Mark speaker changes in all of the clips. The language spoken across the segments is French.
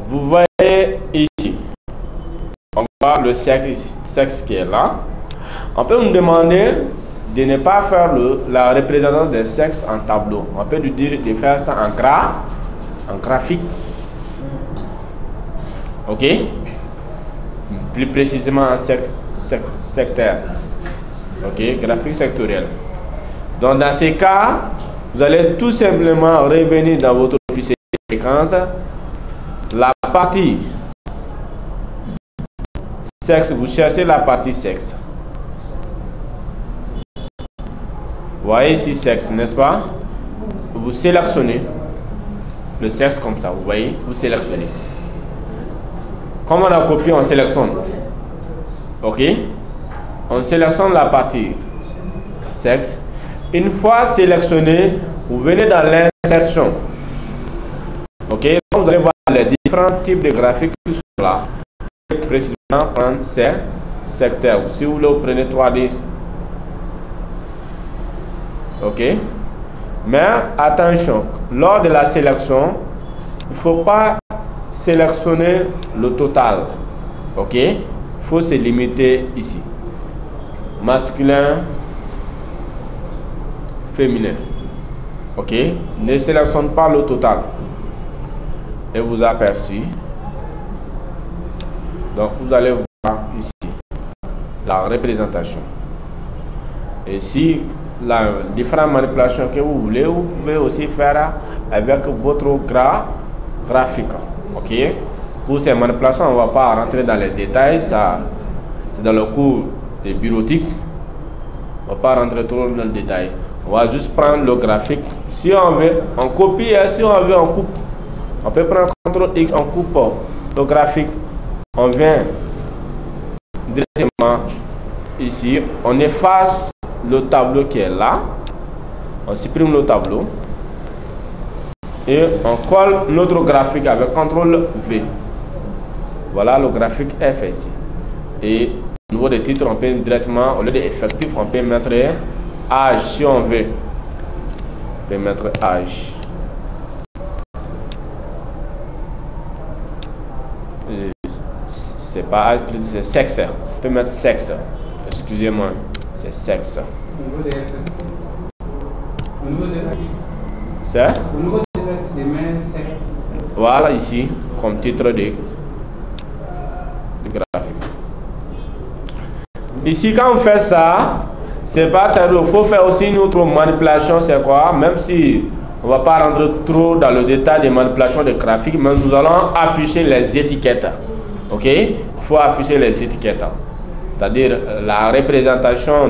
Speaker 1: Vous voyez ici, on voit le sexe qui est là. On peut nous demander de ne pas faire la représentation des sexes en tableau. On peut nous dire de faire ça en graphique. Ok? Plus précisément en secteur. Ok? Graphique sectoriel. Donc dans ces cas, vous allez tout simplement revenir dans votre fichier de séquence. La partie sexe, vous cherchez la partie sexe. Vous voyez ici sexe, n'est-ce pas? Vous sélectionnez le sexe comme ça, vous voyez, vous sélectionnez. Comme on a copié, on sélectionne. Ok? On sélectionne la partie sexe. Une fois sélectionné, vous venez dans l'insertion. Ok? Vous allez voir les différents types de graphiques qui sont là. Précisément, prendre ces secteurs. Si vous voulez, vous prenez 3D. Ok? Mais attention, lors de la sélection, il ne faut pas sélectionner le total. Ok? Il faut se limiter ici. Masculin, féminin. Ok? Ne sélectionne pas le total. Et vous aperçu. Donc vous allez voir ici la représentation. Et si la différentes manipulations que vous voulez, vous pouvez aussi faire avec votre graphique. Ok? Pour ces manipulations, on ne va pas rentrer dans les détails. Ça, c'est dans le cours de bureautique. On ne va pas rentrer trop dans le détail. On va juste prendre le graphique. Si on veut, on copie. Et si on veut, on coupe. On peut prendre CTRL X, on coupe le graphique. On vient directement ici. On efface le tableau qui est là. On supprime le tableau. Et on colle notre graphique avec CTRL V. Voilà, le graphique est fait ici. Et au niveau des titres, on peut directement, au lieu d'effectif, on peut mettre âge si on veut. On peut mettre âge. C'est pas âge, c'est sexe. On peut mettre sexe. Excusez-moi, c'est sexe. C'est? Voilà ici, comme titre de graphique. Ici, quand on fait ça, c'est pas terrible. Il faut faire aussi une autre manipulation, c'est quoi? Même si on ne va pas rentrer trop dans le détail des manipulations de graphique, mais nous allons afficher les étiquettes. Ok? Il faut afficher les étiquettes. C'est-à-dire la représentation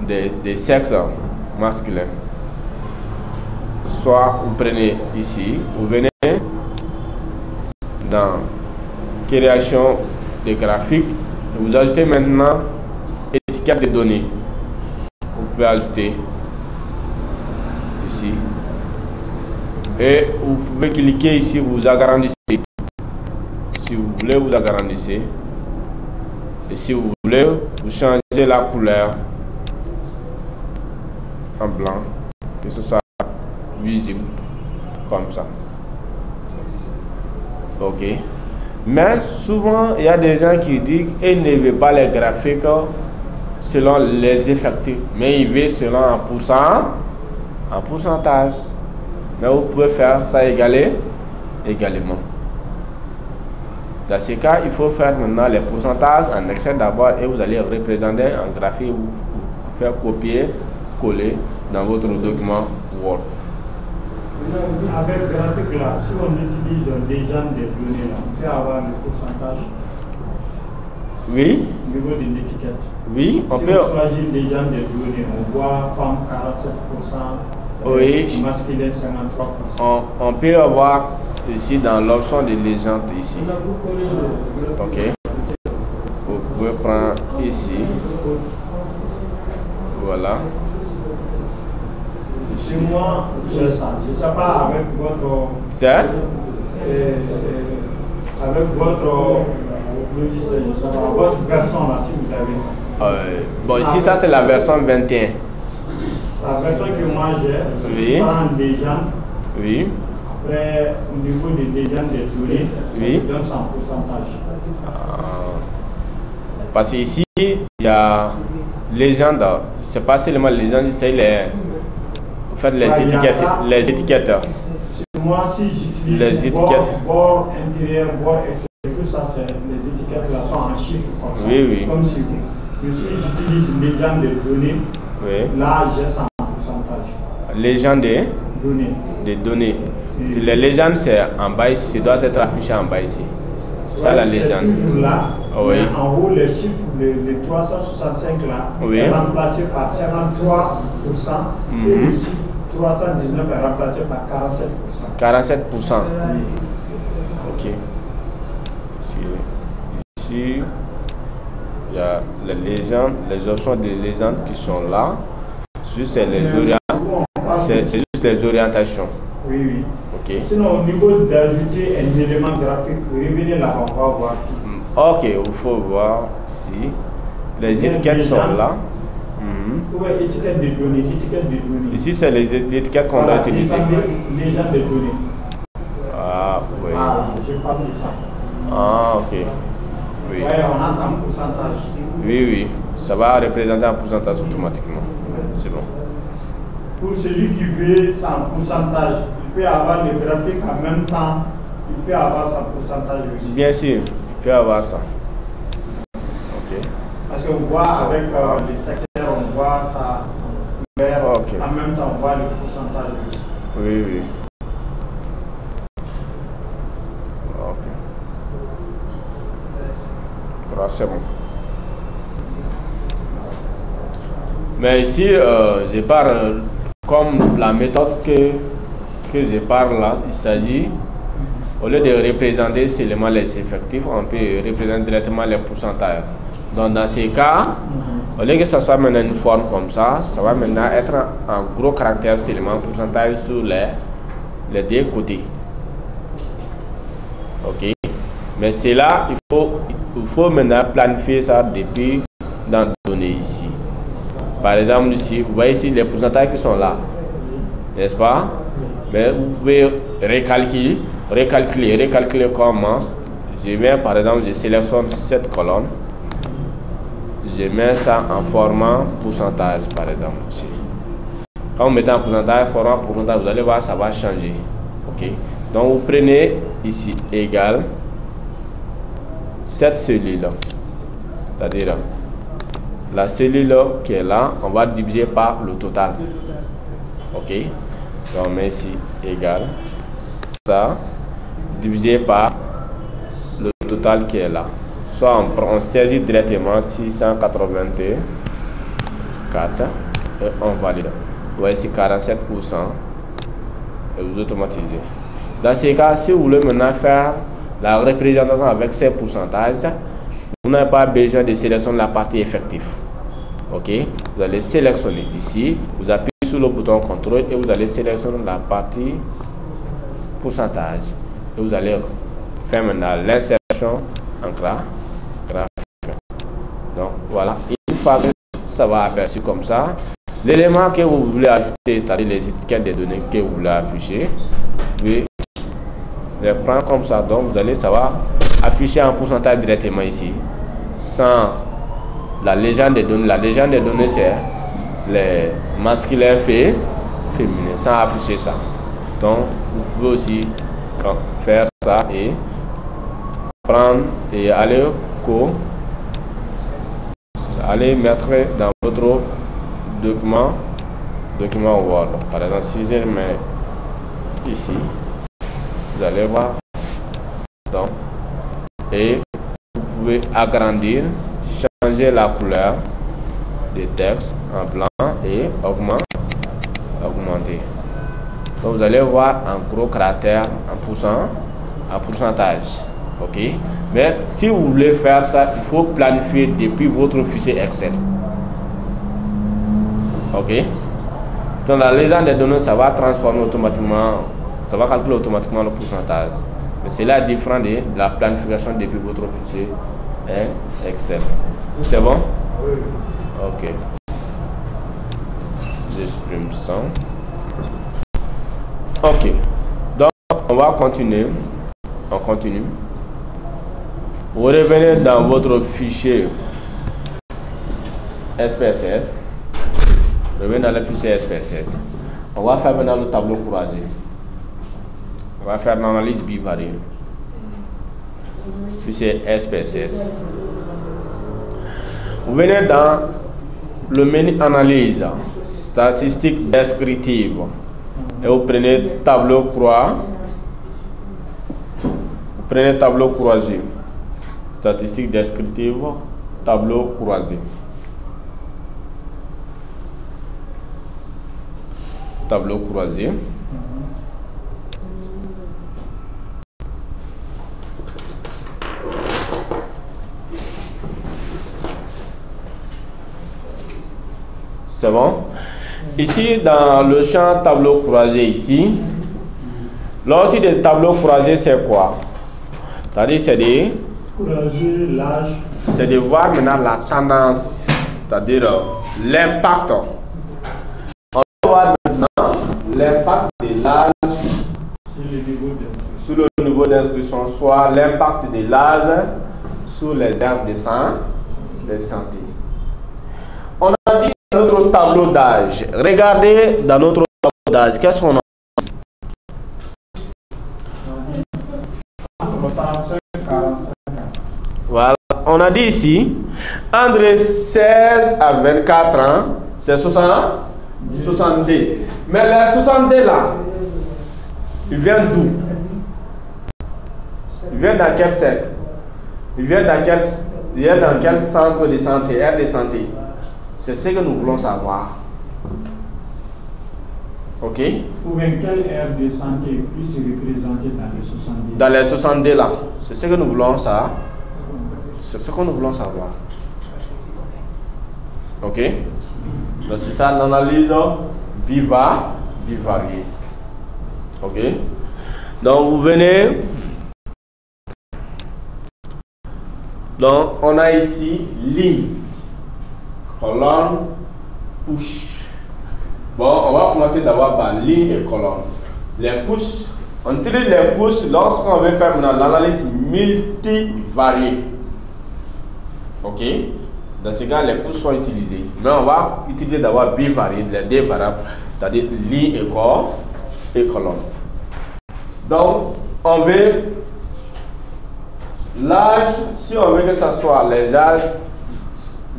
Speaker 1: des sexes masculins. Soit vous prenez ici, vous venez dans création de graphiques, vous ajoutez maintenant étiquette de données. Vous pouvez ajouter ici. Et vous pouvez cliquer ici, vous agrandissez. Si vous voulez, vous agrandissez. Et si vous voulez, vous changez la couleur en blanc, que ce soit visible comme ça. Ok. Mais souvent, il y a des gens qui disent qu'ils ne veulent pas les graphiques selon les effectifs, mais ils veulent selon en pourcentage. Mais vous pouvez faire ça également. Dans ce cas, il faut faire maintenant les pourcentages en Excel d'abord et vous allez représenter en graphique ou faire copier, coller dans votre document Word.
Speaker 2: Avec graphique là, si on utilise déjà des données là, on peut avoir le pourcentage.
Speaker 1: Oui.
Speaker 2: Au niveau de l'étiquette.
Speaker 1: Oui, on
Speaker 2: si
Speaker 1: peut.
Speaker 2: on choisit déjà des données, on voit femme 47%,
Speaker 1: oui.
Speaker 2: Masculin 53%.
Speaker 1: On peut avoir ici dans l'option de légende ici. Ok. Vous pouvez prendre ici. Voilà.
Speaker 2: Si moi, j'ai ça. Je ne sais pas avec votre...
Speaker 1: C'est
Speaker 2: avec votre logiciel, je sais pas, votre version là, si vous avez ça.
Speaker 1: Bon, ici, ça c'est la version 21.
Speaker 2: La version que moi j'ai,
Speaker 1: Oui.
Speaker 2: je prends des gens.
Speaker 1: Oui.
Speaker 2: Après, au niveau des gens des données,
Speaker 1: Oui.
Speaker 2: je donne ça en pourcentage.
Speaker 1: Parce qu'ici, il y a légende. C'est pas seulement légende, c'est en fait, les étiquettes.
Speaker 2: Moi, si j'utilise
Speaker 1: les étiquettes.
Speaker 2: Bord intérieur, bord extérieur, ça c'est les étiquettes là sont en chiffres comme ça.
Speaker 1: Oui, oui.
Speaker 2: Comme si vous. Mais si j'utilise légende des données,
Speaker 1: Oui.
Speaker 2: là j'ai ça en pourcentage.
Speaker 1: Légende
Speaker 2: Données.
Speaker 1: des données. Les légendes, c'est en bas ici, ça doit être affiché en bas ici. Ça, la légende.
Speaker 2: C'est toujours là.
Speaker 1: Oui.
Speaker 2: Mais en haut, les chiffres, les 365 là,
Speaker 1: Oui.
Speaker 2: est remplacé par 53%. Et le chiffre 319 est remplacé par 47%.
Speaker 1: 47%. Ok. Ici, il y a les légendes, les options des légendes qui sont là. Juste c'est juste les orientations.
Speaker 2: Oui, oui.
Speaker 1: Ok.
Speaker 2: Sinon, au niveau d'ajouter un élément graphique, revenez là, on va voir si.
Speaker 1: Ok, il faut voir si les étiquettes sont là.
Speaker 2: Oui, étiquette de données, étiquette de données.
Speaker 1: Ici, c'est les étiquettes qu'on doit utiliser.
Speaker 2: Légende de données.
Speaker 1: Ah, oui.
Speaker 2: Ah, je parle de ça.
Speaker 1: Ah, ok. Oui.
Speaker 2: Ouais, on a ça en pourcentage.
Speaker 1: Oui, oui. Ça va représenter un pourcentage automatiquement. C'est bon.
Speaker 2: Pour celui qui veut ça en pourcentage, il peut avoir le graphique en même temps, il peut avoir ça en pourcentage aussi.
Speaker 1: Bien sûr, il peut avoir ça. Ok.
Speaker 2: Parce qu'on voit avec les secteurs, on voit ça vert,
Speaker 1: Ok.
Speaker 2: en même temps on voit le pourcentage aussi.
Speaker 1: Oui, oui. Ok. Je crois que c'est bon. Mais ici, je parle comme la méthode que je parle là, il s'agit, au lieu de représenter seulement les effectifs, on peut représenter directement les pourcentages. Donc dans ces cas, au lieu que ça soit maintenant une forme comme ça va maintenant être en gros caractère seulement pourcentage sur les deux côtés. Ok. Mais c'est là, il faut maintenant planifier ça depuis dans données ici. Par exemple ici, vous voyez ici les pourcentages qui sont là, n'est-ce pas? Mais vous pouvez recalculer comment. Je viens par exemple, je sélectionne cette colonne, je mets ça en format pourcentage par exemple ici. Quand vous mettez en pourcentage, format pourcentage, vous allez voir ça va changer. Ok. Donc vous prenez ici égal cette cellule là, c'est-à-dire la cellule qui est là, on va diviser par le total. Ok. Donc on met ici égal ça divisé par le total qui est là. Soit on saisit directement 684 et on valide. Vous voyez ici 47% et vous automatisez. Dans ces cas, si vous voulez maintenant faire la représentation avec ces pourcentages, vous n'avez pas besoin de sélectionner la partie effective. Ok, vous allez sélectionner ici, vous appuyez sur le bouton contrôle et vous allez sélectionner la partie pourcentage et vous allez faire maintenant l'insertion en graphique. Donc voilà, une fois que ça va aperçu comme ça, l'élément que vous voulez ajouter, c'est-à-dire les étiquettes des données que vous voulez afficher, vous pouvez les prendre comme ça. Donc vous allez, ça va afficher en pourcentage directement ici, sans la légende des données. La légende des données, c'est les masculins féminins, sans afficher ça. Donc vous pouvez aussi faire ça et prendre et aller mettre dans votre document Word. Par exemple, si je mets ici, vous allez voir, donc, et vous pouvez agrandir, changer la couleur des textes en blanc et augmenter. Donc vous allez voir en gros caractère en pourcentage. Ok. Mais si vous voulez faire ça, il faut planifier depuis votre fichier Excel. Ok. Dans la légende des données, ça va transformer automatiquement, ça va calculer automatiquement le pourcentage. Mais c'est là différent de la planification depuis votre fichier Excel. C'est bon?
Speaker 2: Oui.
Speaker 1: Ok. J'exprime ça. Ok. Donc, on va continuer. On continue. Vous revenez dans votre fichier SPSS. Revenez dans le fichier SPSS. On va faire maintenant le tableau croisé. On va faire l'analyse bivariée. Fichier SPSS. Vous venez dans le menu analyse, statistiques descriptives. Et vous prenez tableau croix. Vous prenez tableau croisé. Statistiques descriptives, tableau croisé. Tableau croisé. C'est bon? Ici, dans le champ tableau croisé, ici, l'outil de tableau croisé, c'est quoi? C'est-à-dire, c'est des...
Speaker 2: l'âge.
Speaker 1: C'est de voir maintenant la tendance, c'est-à-dire l'impact. On va voir maintenant l'impact de l'âge sur le niveau d'inscription, soit l'impact de l'âge sur les aires de santé. On a dit dans notre tableau d'âge, regardez dans notre tableau d'âge, qu'est-ce qu'on a? Voilà, on a dit ici, entre 16 à 24 ans, c'est 62. Mais les 62 là, ils viennent d'où? Ils viennent dans quel cercle? Ils viennent dans quel centre de santé, aire de santé? C'est ce que nous voulons savoir. Ok?
Speaker 2: Ou bien quelle aire de santé puisse se représenter dans les 62?
Speaker 1: Dans les 62 là, c'est ce que nous voulons savoir. C'est ce que nous voulons savoir. Ok? Donc c'est ça l'analyse bivariée. Ok? Donc vous venez. Donc on a ici ligne, colonne, push. Bon, on va commencer d'abord par ligne et colonne. Les push, on utilise les push lorsqu'on veut faire l'analyse multivariée. Ok? Dans ce cas, les push sont utilisés. Mais on va utiliser d'abord bivariée, les deux variables, c'est-à-dire ligne et colonne. Donc, on veut l'âge, si on veut que ce soit les âges,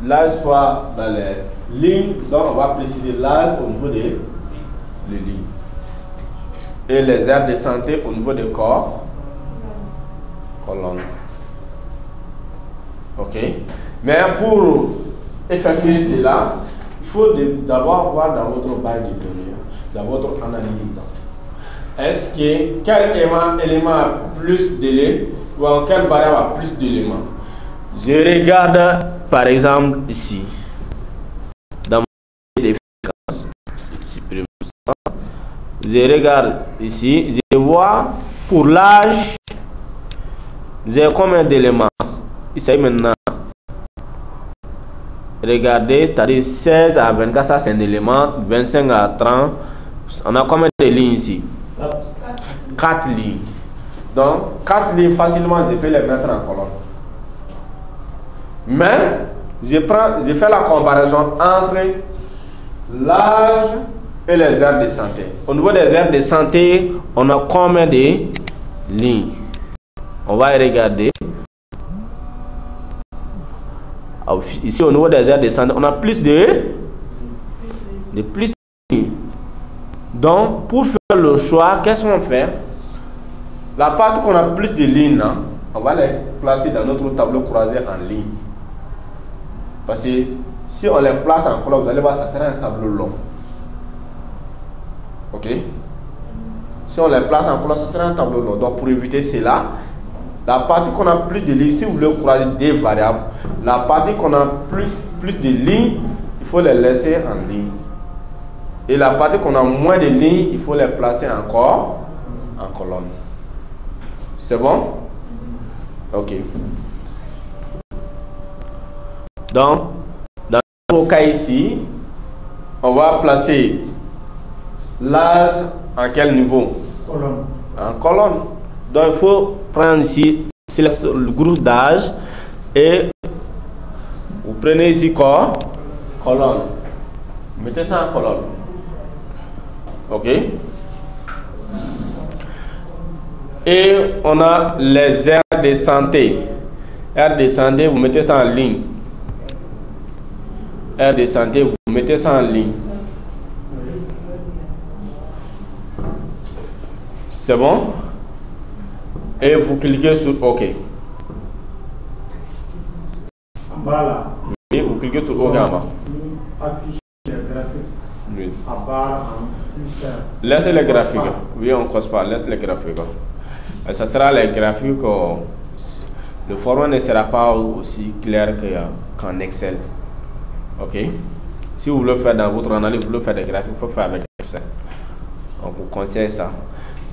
Speaker 1: l'âge soit dans les lignes, donc on va préciser l'âge au niveau des lignes. Et les aires de santé au niveau des corps, colonnes. Ok? Mais pour effectuer cela, il faut d'abord voir dans votre base de données, dans votre analyse. Est-ce que quel élément a plus d'éléments ou en quelle variable a plus d'éléments? Je regarde par exemple ici. Dans mon de fréquence, je regarde ici, je vois pour l'âge, j'ai combien d'éléments? Il s'agit maintenant. Regardez, c'est-à-dire 16 à 24, ça c'est un élément, 25 à 30, on a combien de lignes ici? 4 lignes. Donc, 4 lignes, facilement, je peux les mettre en colonne. Mais, je fais la comparaison entre l'âge et les aires de santé. Au niveau des aires de santé, on a combien de lignes? On va regarder. Ici, au niveau des aires de santé, on a plus de lignes. Donc, pour faire le choix, qu'est-ce qu'on fait? La partie qu'on a plus de lignes, on va les placer dans notre tableau croisé en ligne. Parce que si on les place en colonne, vous allez voir, ça sera un tableau long. Ok? Si on les place en colonne, ça sera un tableau long. Donc, pour éviter cela, la partie qu'on a plus de lignes, si vous voulez croiser des variables, la partie qu'on a plus de lignes, il faut les laisser en ligne. Et la partie qu'on a moins de lignes, il faut les placer encore en colonne. C'est bon? Ok. Donc, dans notre cas ici, on va placer l'âge en quel niveau?
Speaker 2: Colonne.
Speaker 1: En colonne. Donc il faut prendre ici le groupe d'âge et vous prenez ici quoi? Colonne. Mettez ça en colonne. Ok. Et on a les aires de santé. Aires de santé, vous mettez ça en ligne. Aires de santé, vous mettez ça en ligne. C'est bon? Et vous cliquez sur OK.
Speaker 2: En bas là.
Speaker 1: Oui, vous cliquez sur OK en bas.
Speaker 2: Afficher les graphiques.
Speaker 1: Oui.
Speaker 2: En bas en plus.
Speaker 1: Laissez les graphiques. Oui, on ne cause pas. Laisse les graphiques. Et ça sera les graphiques. Le format ne sera pas aussi clair qu'en Excel. OK? Si vous voulez faire dans votre analyse, vous voulez faire des graphiques, il faut faire avec Excel. On vous conseille ça.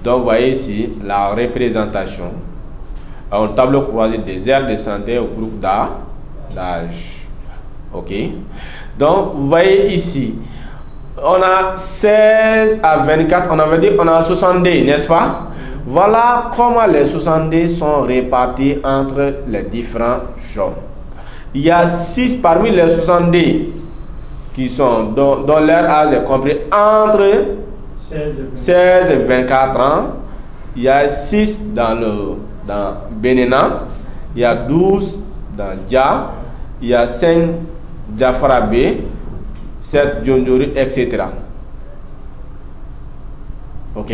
Speaker 1: Donc, vous voyez ici la représentation. Un tableau croisé des aires de santé au groupe d'âge. OK? Donc, vous voyez ici, on a 16 à 24, on avait dit qu'on a 70, n'est-ce pas? Voilà comment les 70 sont répartis entre les différents jeunes. Il y a 6 parmi les 70 qui sont dont leur âge est compris entre 16 et 24 ans. Il y a 6 dans Benena. Il y a 12 dans Dja. Il y a 5 Diafarabe, 7 Djondjori, etc. Ok?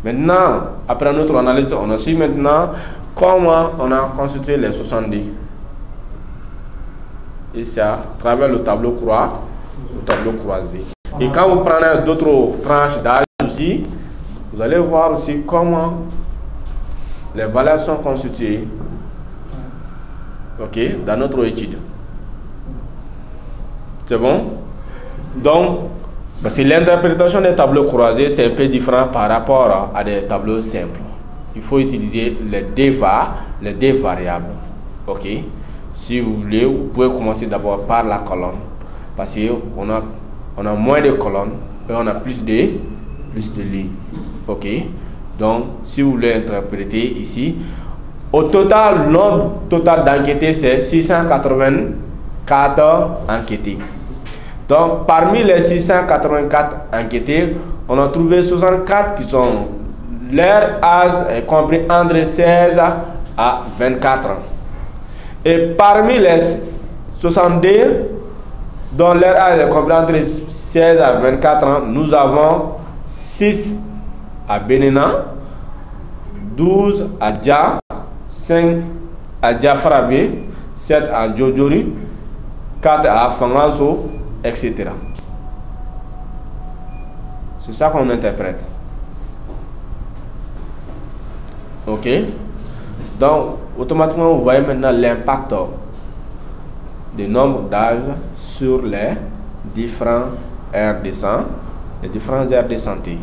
Speaker 1: Maintenant, après notre analyse, on a su maintenant comment on a constitué les 70. Ici, à travers le tableau croisé. Et quand vous prenez d'autres tranches d'âge aussi, vous allez voir aussi comment les valeurs sont constituées, ok, dans notre étude. C'est bon? Donc, parce que l'interprétation des tableaux croisés, c'est un peu différent par rapport à des tableaux simples. Il faut utiliser les deux variables. Ok? Si vous voulez, vous pouvez commencer d'abord par la colonne. Parce qu'on a moins de colonnes et on a plus de lignes. Ok? Donc, si vous voulez interpréter ici, au total, le nombre total d'enquêtés, c'est 684 enquêtés. Donc, parmi les 684 enquêtés, on a trouvé 64 qui sont leur âge est compris entre 16 à 24 ans. Et parmi les 62 dont leur âge est compris entre 16 à 24 ans, nous avons 6 à Benena, 12 à Dja, 5 à Diafarabe, 7 à Djondjori, 4 à Fangazo, etc. C'est ça qu'on interprète. Ok? Donc, automatiquement, vous voyez maintenant l'impact du nombre d'âges sur les différentes aires de sang, les différentes aires de santé.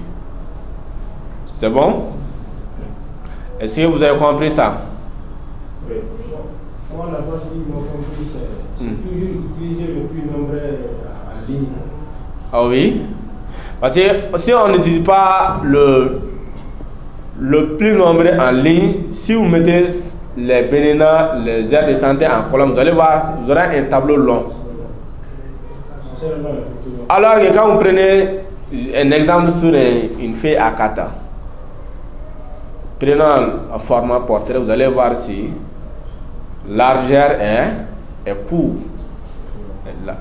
Speaker 1: C'est bon? Est-ce que vous avez compris ça?
Speaker 2: Oui. Moi, la partie qui m'a compris, c'est toujours utiliser le plus nombreux en ligne.
Speaker 1: Ah oui? Parce que si on n'utilise pas le plus nombreux en ligne, si vous mettez les Benena, les aires de santé en colonne, vous allez voir, vous aurez un tableau long. Alors que quand vous prenez un exemple sur une feuille A4, prenons un format portrait, vous allez voir si la largeur est courte.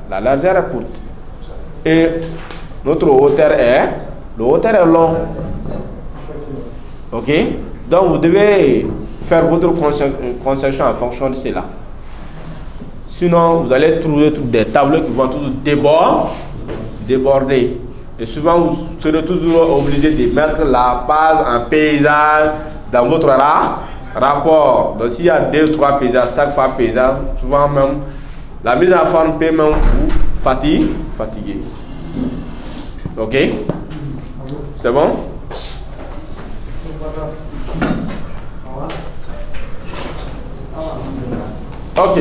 Speaker 1: La largeur est courte. Et notre hauteur est long. Ok? Donc vous devez faire votre conception en fonction de cela. Sinon, vous allez trouver des tableaux qui vont toujours déborder. Et souvent, vous serez toujours obligé de mettre la base en paysage dans votre rapport. Donc, s'il y a 2 ou 3 paysages, chaque fois paysage, souvent même, la mise en forme peut même vous fatiguer. Ok? C'est bon? Ok.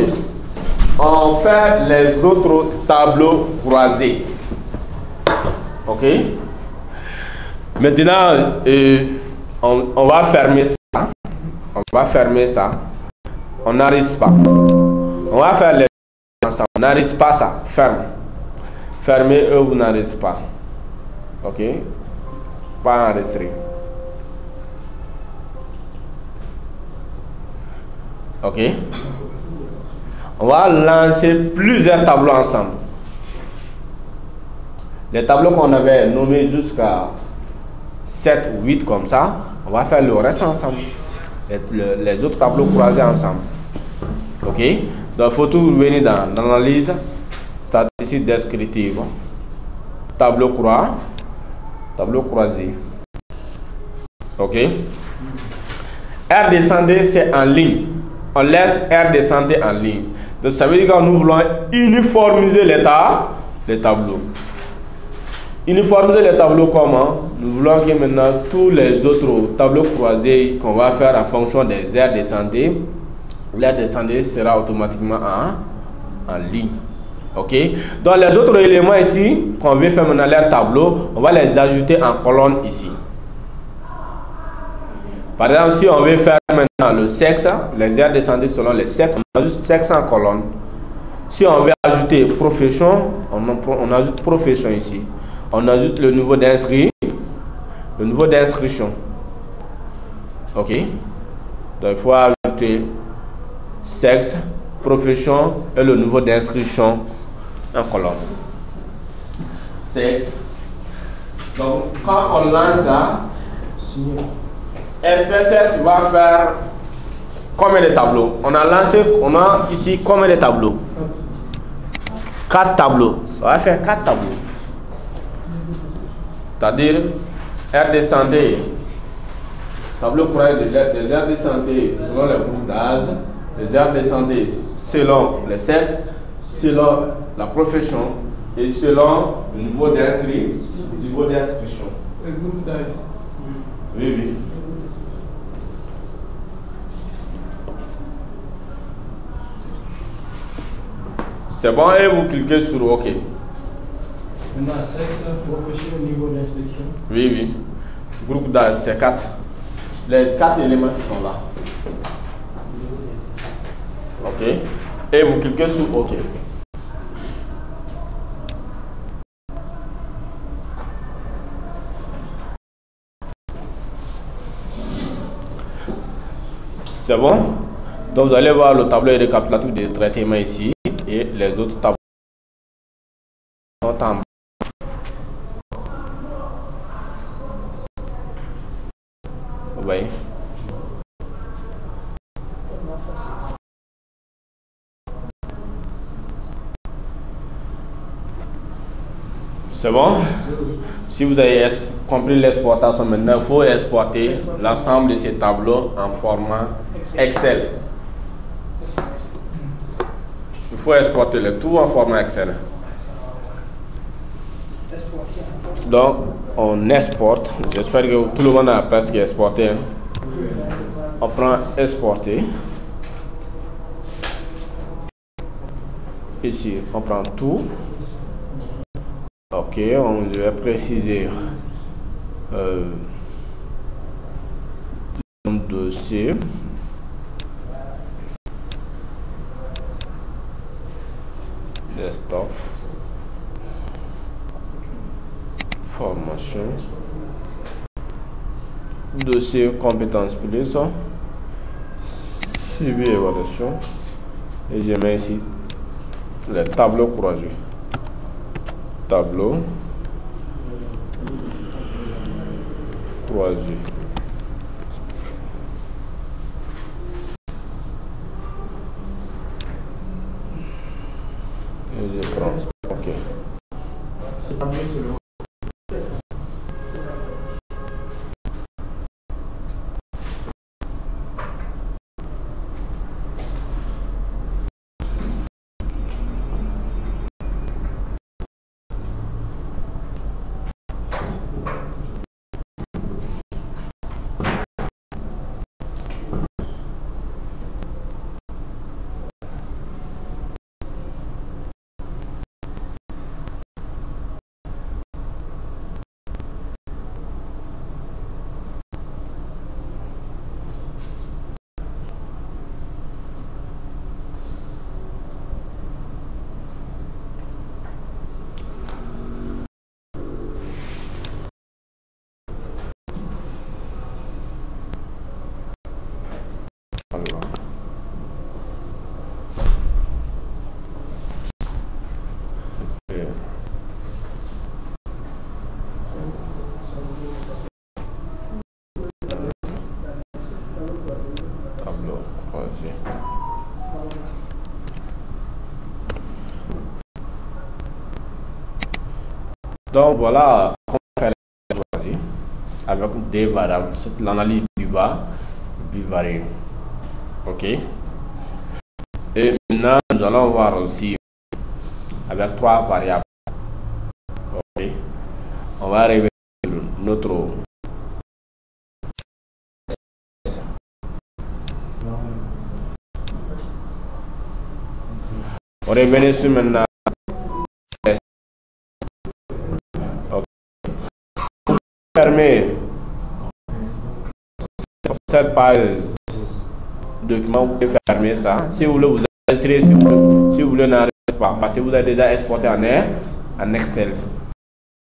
Speaker 1: On on fait les autres tableaux croisés. Ok. Maintenant, on va fermer ça. On va fermer ça. On n'arrive pas. On va faire les ensemble. On n'arrive pas ça. Ferme. Fermez, eux, vous n'arrivez pas. Ok. Pas enregistré. Ok. On va lancer plusieurs tableaux ensemble. Les tableaux qu'on avait nommés jusqu'à 7 ou 8 comme ça, on va faire le reste ensemble. Les autres tableaux croisés ensemble. Ok. Donc il faut tout revenir dans l'analyse statistique descriptive. Tableau croisé. Ok. R descendé, c'est en ligne. On laisse R descendre en ligne. Donc ça veut dire que nous voulons uniformiser les tableaux. Uniformiser les tableaux comment? Nous voulons que maintenant tous les autres tableaux croisés qu'on va faire en fonction des R descendés, l'air descendé sera automatiquement en ligne. Ok? Donc les autres éléments ici qu'on veut faire maintenant leur tableau, on va les ajouter en colonne ici. Par exemple, si on veut faire maintenant le sexe, les airs descendus selon les sexes, on ajoute sexe en colonne. Si on veut ajouter profession, on ajoute profession ici. On ajoute le niveau d'inscrit, le niveau d'inscription. Ok? Donc il faut ajouter sexe, profession et le niveau d'inscription en colonne. Sexe. Donc quand on lance ça, SPSS va faire combien de tableaux? On a ici combien de tableaux? 4 tableaux. Ça va faire 4 tableaux. C'est-à-dire R descendé, tableau croisé des R descendés selon les groupes d'âge, les R descendés selon les sexes, selon la profession et selon le niveau d'inscription.
Speaker 2: Le groupe d'âge.
Speaker 1: Oui. C'est bon et vous cliquez sur OK.
Speaker 2: Maintenant, sexe, profession, niveau d'instruction.
Speaker 1: Oui. Groupe d'âge, c'est 4. Les 4 éléments qui sont là. OK. Et vous cliquez sur OK. C'est bon? Donc vous allez voir le tableau récapitulatif des traitements ici et les autres tableaux sont en bas. Vous voyez? C'est bon? Si vous avez compris l'exportation maintenant, il faut exporter l'ensemble de ces tableaux en format Excel. Il faut exporter le tout en format Excel. Donc, on exporte. J'espère que tout le monde a presque exporté. Hein. On prend exporter. Ici, on prend tout. Ok, je vais préciser le dossier. Desktop. Formation. Dossier compétences plus. Suivi évaluation. Et je mets ici les tableaux croisés. Tableau croisé. Et je prends. Ok. Tableau croisé. Donc voilà comment faire la choisie avec des variables. C'est l'analyse bivariée. Ok. Et maintenant nous allons voir aussi avec 3 variables. Ok. On va arriver sur notre on revient sur maintenant fermer cette page document. Vous pouvez fermer ça. Si vous voulez vous enregistrer, si vous voulez n'arrêtez pas parce que vous avez déjà exporté en Excel.